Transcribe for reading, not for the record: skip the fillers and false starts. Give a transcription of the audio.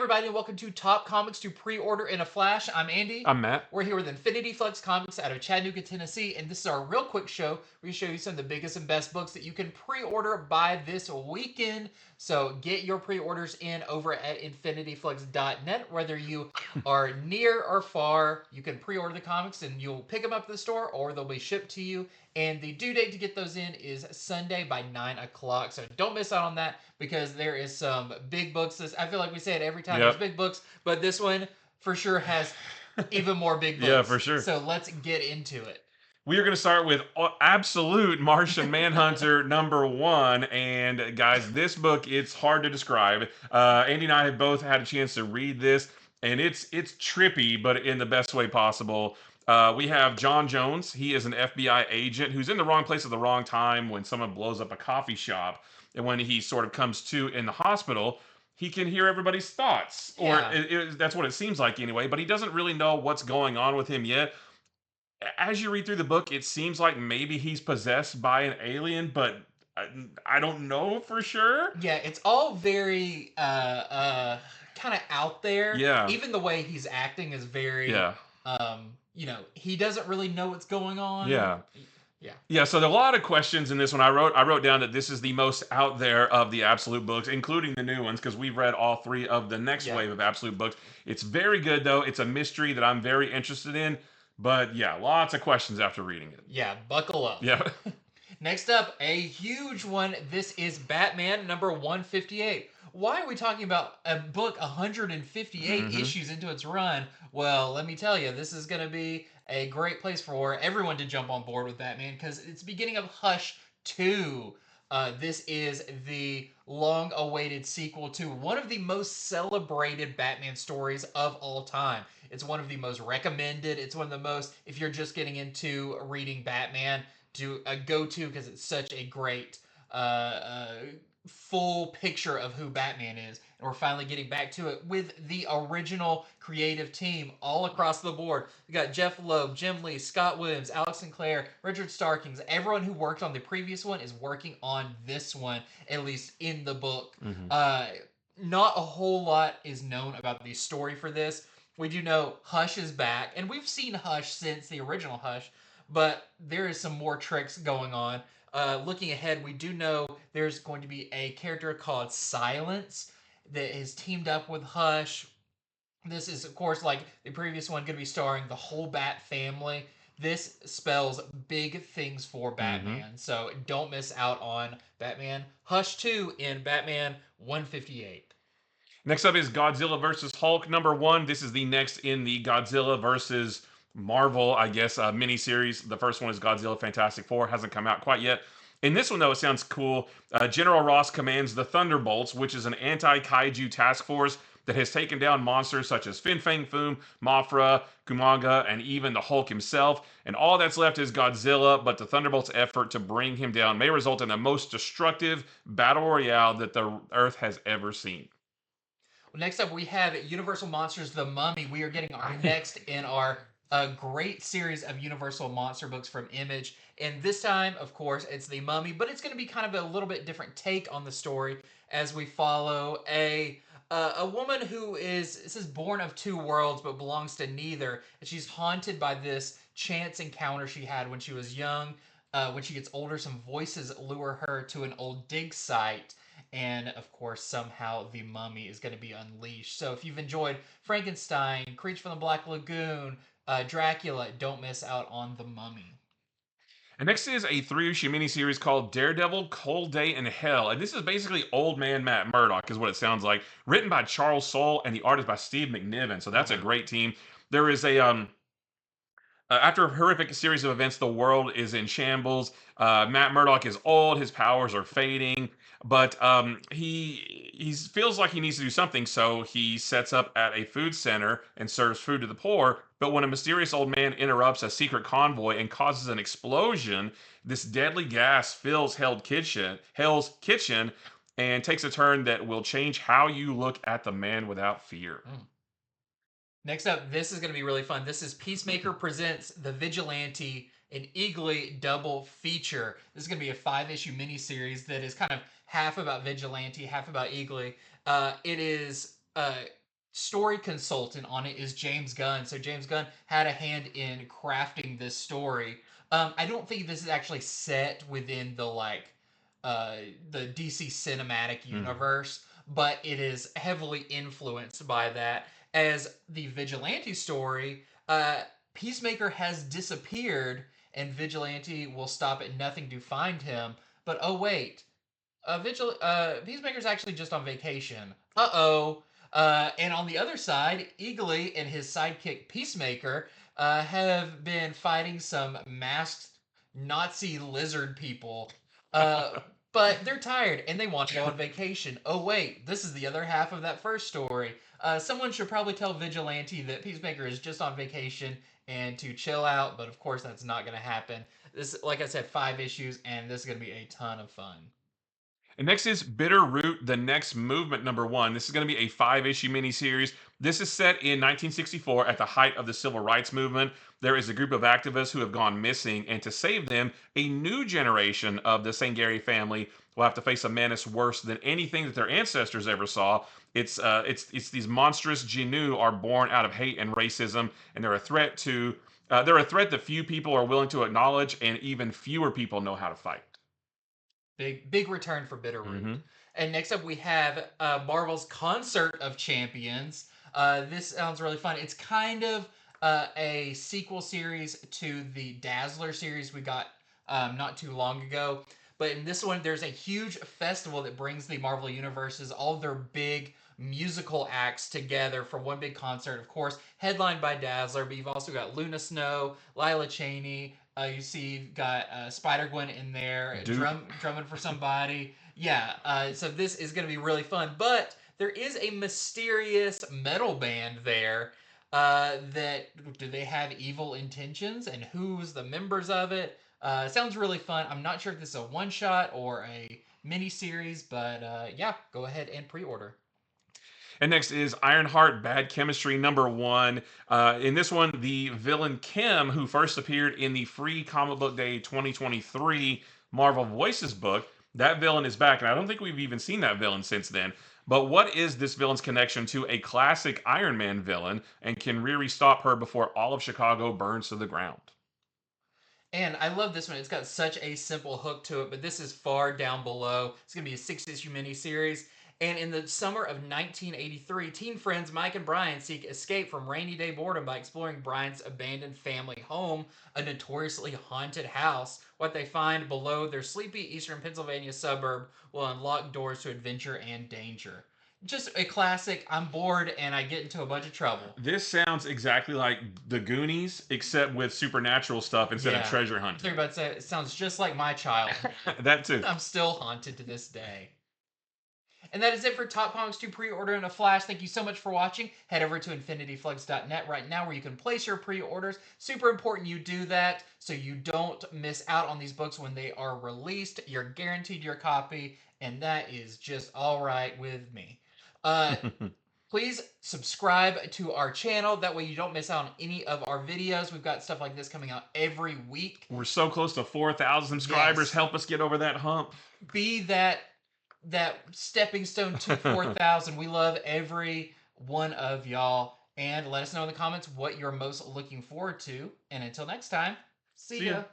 everybody, and welcome to Top Comics to Pre-Order in a Flash. I'm Andy. I'm Matt. We're here with Infinity Flux Comics out of Chattanooga, Tennessee, and this is our real quick show where we show you some of the biggest and best books that you can pre-order by this weekend. So get your pre-orders in over at infinityflux.net. Whether you are near or far, you can pre-order the comics and you'll pick them up at the store or they'll be shipped to you. And the due date to get those in is Sunday by 9 o'clock. So don't miss out on that because there is some big books. I feel like we say it every time. There's big books, but this one for sure has even more big books. Yeah, for sure. So let's get into it. We are going to start with absolute Martian Manhunter #1. And guys, this book, it's hard to describe. Andy and I have both had a chance to read this, and it's trippy, but in the best way possible. We have John Jones. He is an FBI agent who's in the wrong place at the wrong time when someone blows up a coffee shop. And when he sort of comes to in the hospital, he can hear everybody's thoughts. Or that's what it seems like anyway, but he doesn't really know what's going on with him yet. As you read through the book, it seems like maybe he's possessed by an alien, but I don't know for sure. Yeah, it's all very kind of out there. Yeah. Even the way he's acting is very he doesn't really know what's going on. Yeah. Yeah. Yeah, so there are a lot of questions in this one. I wrote down that this is the most out there of the Absolute books, including the new ones, because we've read all three of the next wave of Absolute books. It's very good, though. It's a mystery that I'm very interested in. But yeah, lots of questions after reading it. Yeah, buckle up. Yeah. Next up, a huge one. This is Batman #158. Why are we talking about a book 158 issues into its run? Well, let me tell you, this is going to be a great place for everyone to jump on board with Batman because it's the beginning of Hush 2. This is the long-awaited sequel to one of the most celebrated Batman stories of all time. It's one of the most recommended. It's one of the most, if you're just getting into reading Batman, to go to because it's such a great full picture of who Batman is. And we're finally getting back to it with the original creative team all across the board. We got Jeff Loeb, Jim Lee, Scott Williams, Alex Sinclair, Richard Starkings. Everyone who worked on the previous one is working on this one, at least in the book. Not a whole lot is known about the story for this. We do know Hush is back, and we've seen Hush since the original Hush, but there is some more tricks going on. Looking ahead, we do know there's going to be a character called Silence that is teamed up with Hush. This is, of course, like the previous one, going to be starring the whole Bat family. This spells big things for Batman, so don't miss out on Batman Hush 2 in Batman 158. Next up is Godzilla vs. Hulk #1. This is the next in the Godzilla versus Marvel, I guess, miniseries. The first one is Godzilla Fantastic Four. Hasn't come out quite yet. In this one, though, it sounds cool. General Ross commands the Thunderbolts, which is an anti-kaiju task force that has taken down monsters such as Fin Fang Foom, Mothra, Kumaga, and even the Hulk himself. And all that's left is Godzilla, but the Thunderbolts' effort to bring him down may result in the most destructive battle royale that the Earth has ever seen. Next up, we have Universal Monsters: The Mummy. We are getting our next in our great series of Universal Monster books from Image. And this time, of course, it's The Mummy, but it's going to be kind of a little bit different take on the story as we follow a woman who is born of two worlds but belongs to neither. And she's haunted by this chance encounter she had when she was young. When she gets older, some voices lure her to an old dig site. And of course, somehow the Mummy is going to be unleashed. So if you've enjoyed Frankenstein, Creature from the Black Lagoon, Dracula, don't miss out on the Mummy. And next is a 3-issue miniseries called Daredevil, Cold Day in Hell. And this is basically Old Man Matt Murdock, is what it sounds like. Written by Charles Soule, and the art is by Steve McNiven. So that's a great team. There is a after a horrific series of events, the world is in shambles. Matt Murdock is old; his powers are fading, but he feels like he needs to do something. So he sets up at a food center and serves food to the poor. But when a mysterious old man interrupts a secret convoy and causes an explosion, this deadly gas fills Hell's kitchen, and takes a turn that will change how you look at the man without fear. Next up, this is going to be really fun. This is Peacemaker presents The Vigilante, an Eagly double feature. This is going to be a 5-issue miniseries that is kind of half about Vigilante, half about Eagly. It is story consultant on it is James Gunn. So James Gunn had a hand in crafting this story. I don't think this is actually set within uh, the DC cinematic Mm. universe, but it is heavily influenced by that. As the Vigilante story, Peacemaker has disappeared, and Vigilante will stop at nothing to find him. But oh wait, Peacemaker's actually just on vacation. Uh-oh. And on the other side, Eagly and his sidekick Peacemaker have been fighting some masked Nazi lizard people. Uh, but they're tired and they want to go on vacation. Oh wait, this is the other half of that first story. Someone should probably tell Vigilante that Peacemaker is just on vacation and to chill out, but of course that's not going to happen. This, like I said, 5 issues, and this is going to be a ton of fun. And next is Bitter Root, The Next Movement #1. This is going to be a 5-issue miniseries. This is set in 1964 at the height of the civil rights movement. There is a group of activists who have gone missing, and to save them, a new generation of the Sangari family will have to face a menace worse than anything that their ancestors ever saw. It's these monstrous Jinnu are born out of hate and racism, and they're a threat that few people are willing to acknowledge, and even fewer people know how to fight. Big return for Bitterroot. Hmm. And next up we have Marvel's Concert of Champions. This sounds really fun. It's kind of a sequel series to the Dazzler series we got not too long ago. But in this one, there's a huge festival that brings the Marvel universes, all of their big musical acts together for one big concert. Of course, headlined by Dazzler, but you've also got Luna Snow, Lila Cheney. You see, you've got Spider Gwen in there, Duke. drumming for somebody. Yeah, so this is going to be really fun. But there is a mysterious metal band there. That do they have evil intentions, and who's the members of it? Sounds really fun. I'm not sure if this is a one shot or a mini series, but yeah, go ahead and pre-order. And next is Ironheart Bad Chemistry #1. In this one, the villain Kim, who first appeared in the free Comic Book Day 2023 Marvel Voices book, that villain is back. And I don't think we've even seen that villain since then. But what is this villain's connection to a classic Iron Man villain? And can Riri stop her before all of Chicago burns to the ground? And I love this one. It's got such a simple hook to it, but this is far down below. It's going to be a 6 issue miniseries. And in the summer of 1983, teen friends Mike and Brian seek escape from rainy day boredom by exploring Brian's abandoned family home, a notoriously haunted house. What they find below their sleepy eastern Pennsylvania suburb will unlock doors to adventure and danger. Just a classic. I'm bored and I get into a bunch of trouble. This sounds exactly like The Goonies, except with supernatural stuff instead of Yeah. treasure I hunting. was about to say, it sounds just like my childhood. That too. I'm still haunted to this day. And that is it for Top Comics 2 pre-order in a flash. Thank you so much for watching. Head over to infinityflux.net right now where you can place your pre-orders. Super important you do that so you don't miss out on these books when they are released. You're guaranteed your copy, and that is just all right with me. Please subscribe to our channel. That way you don't miss out on any of our videos. We've got stuff like this coming out every week. We're so close to 4,000 subscribers. Yes. Help us get over that hump. Be that stepping stone to 4,000. We love every one of y'all. And let us know in the comments what you're most looking forward to. And until next time, see ya.